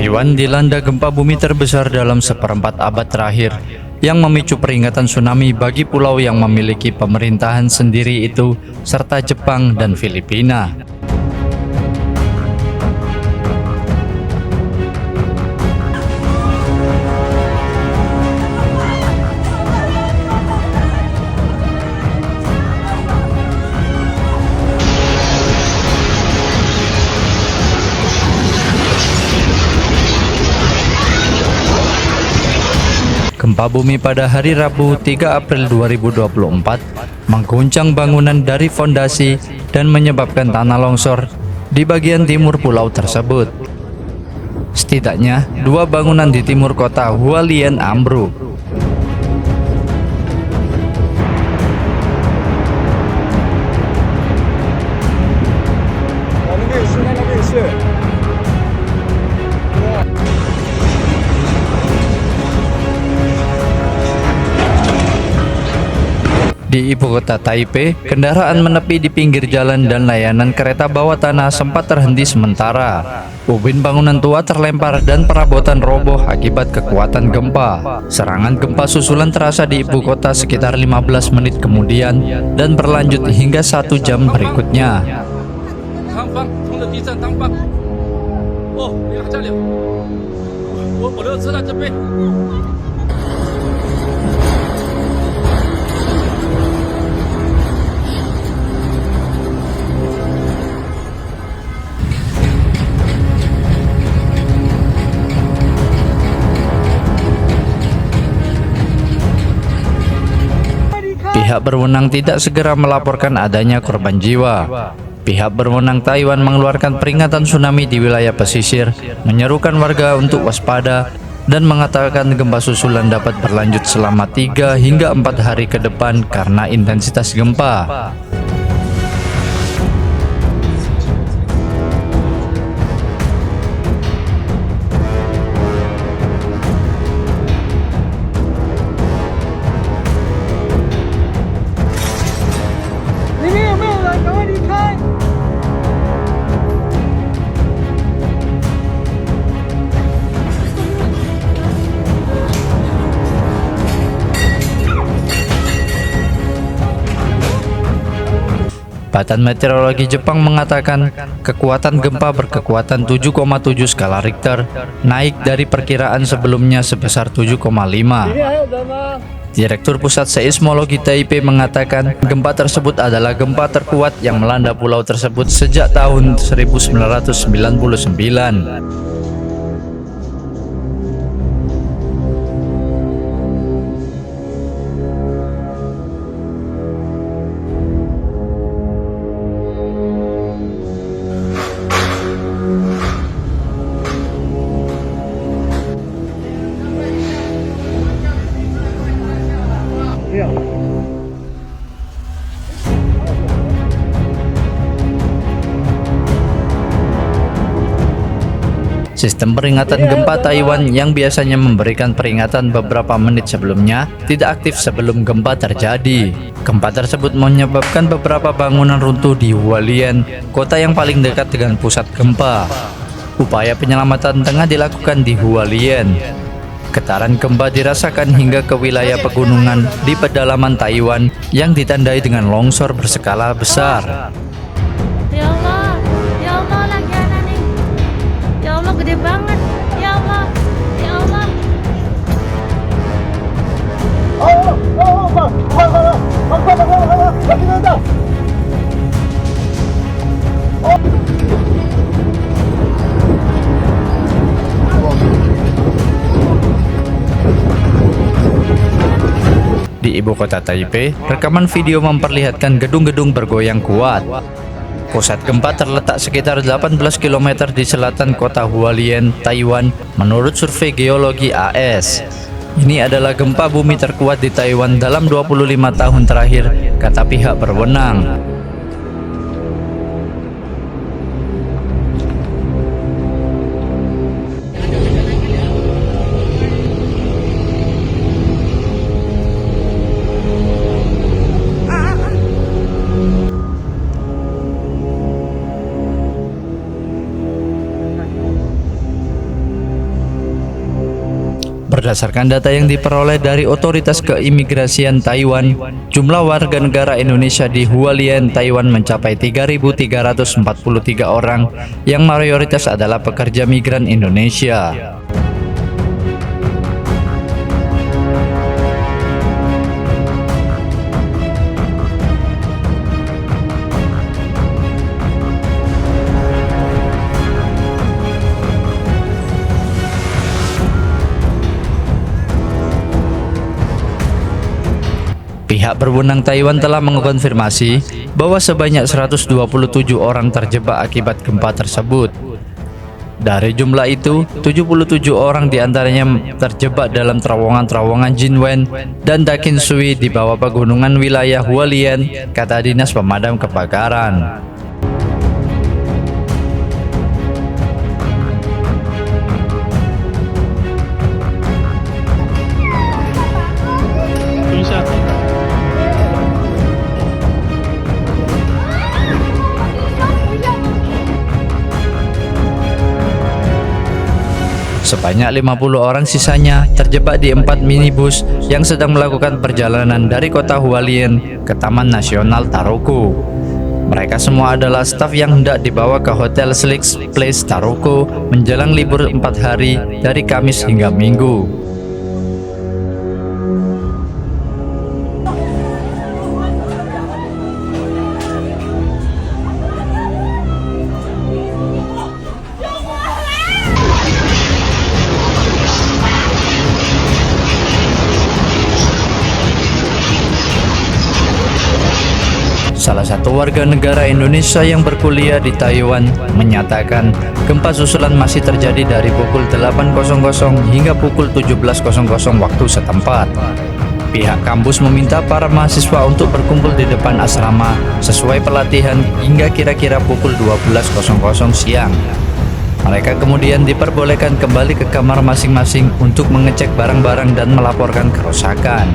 Taiwan dilanda gempa bumi terbesar dalam seperempat abad terakhir yang memicu peringatan tsunami bagi pulau yang memiliki pemerintahan sendiri itu, serta Jepang dan Filipina. Gempa bumi pada hari Rabu 3 April 2024 mengguncang bangunan dari fondasi dan menyebabkan tanah longsor di bagian timur pulau tersebut. Setidaknya 2 bangunan di timur kota Hualien ambruk. Di ibu kota Taipei, kendaraan menepi di pinggir jalan dan layanan kereta bawah tanah sempat terhenti sementara. Ubin bangunan tua terlempar dan perabotan roboh akibat kekuatan gempa. Serangan gempa susulan terasa di ibu kota sekitar 15 menit kemudian dan berlanjut hingga 1 jam berikutnya. Pihak berwenang tidak segera melaporkan adanya korban jiwa. Pihak berwenang Taiwan mengeluarkan peringatan tsunami di wilayah pesisir, menyerukan warga untuk waspada, dan mengatakan gempa susulan dapat berlanjut selama 3 hingga 4 hari ke depan karena intensitas gempa. Badan Meteorologi Jepang mengatakan kekuatan gempa berkekuatan 7,7 skala Richter, naik dari perkiraan sebelumnya sebesar 7,5. Direktur Pusat Seismologi Taipei mengatakan gempa tersebut adalah gempa terkuat yang melanda pulau tersebut sejak tahun 1999. Sistem peringatan gempa Taiwan yang biasanya memberikan peringatan beberapa menit sebelumnya tidak aktif sebelum gempa terjadi. Gempa tersebut menyebabkan beberapa bangunan runtuh di Hualien, kota yang paling dekat dengan pusat gempa. Upaya penyelamatan tengah dilakukan di Hualien. Getaran gempa dirasakan hingga ke wilayah pegunungan di pedalaman Taiwan yang ditandai dengan longsor berskala besar. Gede banget, ya Allah, ya Allah. Di ibu kota Taipei, rekaman video memperlihatkan gedung-gedung bergoyang kuat. Pusat gempa terletak sekitar 18 km di selatan kota Hualien, Taiwan, menurut survei geologi AS. Ini adalah gempa bumi terkuat di Taiwan dalam 25 tahun terakhir, kata pihak berwenang. Berdasarkan data yang diperoleh dari otoritas keimigrasian Taiwan, jumlah warga negara Indonesia di Hualien, Taiwan mencapai 3.343 orang yang mayoritas adalah pekerja migran Indonesia. Pihak berwenang Taiwan telah mengonfirmasi bahwa sebanyak 127 orang terjebak akibat gempa tersebut. Dari jumlah itu, 77 orang diantaranya terjebak dalam terowongan-terowongan Jinwen dan Dakin Sui di bawah pegunungan wilayah Hualien, kata Dinas Pemadam Kebakaran. Sebanyak 50 orang sisanya terjebak di 4 minibus yang sedang melakukan perjalanan dari kota Hualien ke Taman Nasional Taroko. Mereka semua adalah staf yang hendak dibawa ke Hotel Slicks Place Taroko menjelang libur 4 hari dari Kamis hingga Minggu. Salah satu warga negara Indonesia yang berkuliah di Taiwan menyatakan gempa susulan masih terjadi dari pukul 8.00 hingga pukul 17.00 waktu setempat. Pihak kampus meminta para mahasiswa untuk berkumpul di depan asrama sesuai pelatihan hingga kira-kira pukul 12.00 siang. Mereka kemudian diperbolehkan kembali ke kamar masing-masing untuk mengecek barang-barang dan melaporkan kerusakan.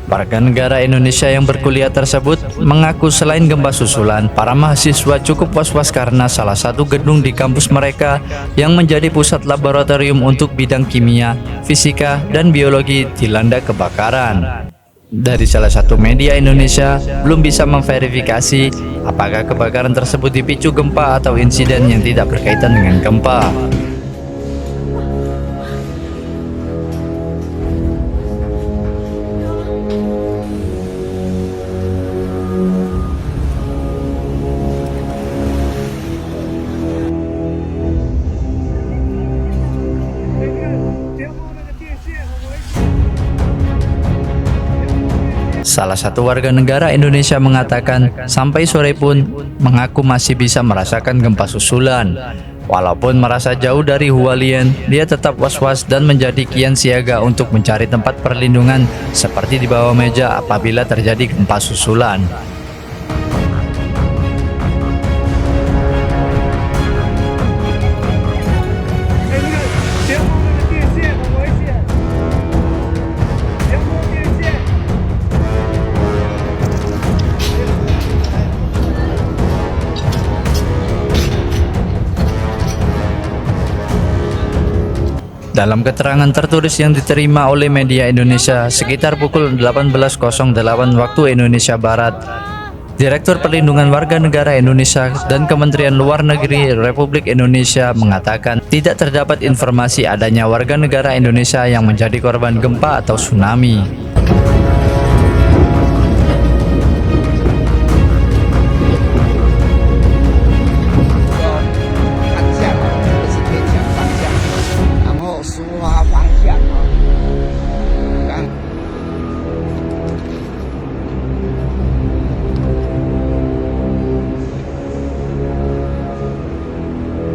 Warga negara Indonesia yang berkuliah tersebut mengaku selain gempa susulan, para mahasiswa cukup was-was karena salah satu gedung di kampus mereka yang menjadi pusat laboratorium untuk bidang kimia, fisika, dan biologi dilanda kebakaran. Dari salah satu media Indonesia belum bisa memverifikasi apakah kebakaran tersebut dipicu gempa atau insiden yang tidak berkaitan dengan gempa. Salah satu warga negara Indonesia mengatakan sampai sore pun mengaku masih bisa merasakan gempa susulan. Walaupun merasa jauh dari Hualien, dia tetap was-was dan menjadi kian siaga untuk mencari tempat perlindungan seperti di bawah meja apabila terjadi gempa susulan. Dalam keterangan tertulis yang diterima oleh media Indonesia sekitar pukul 18.08 waktu Indonesia Barat, Direktur Perlindungan Warga Negara Indonesia dan Kementerian Luar Negeri Republik Indonesia mengatakan tidak terdapat informasi adanya warga negara Indonesia yang menjadi korban gempa atau tsunami.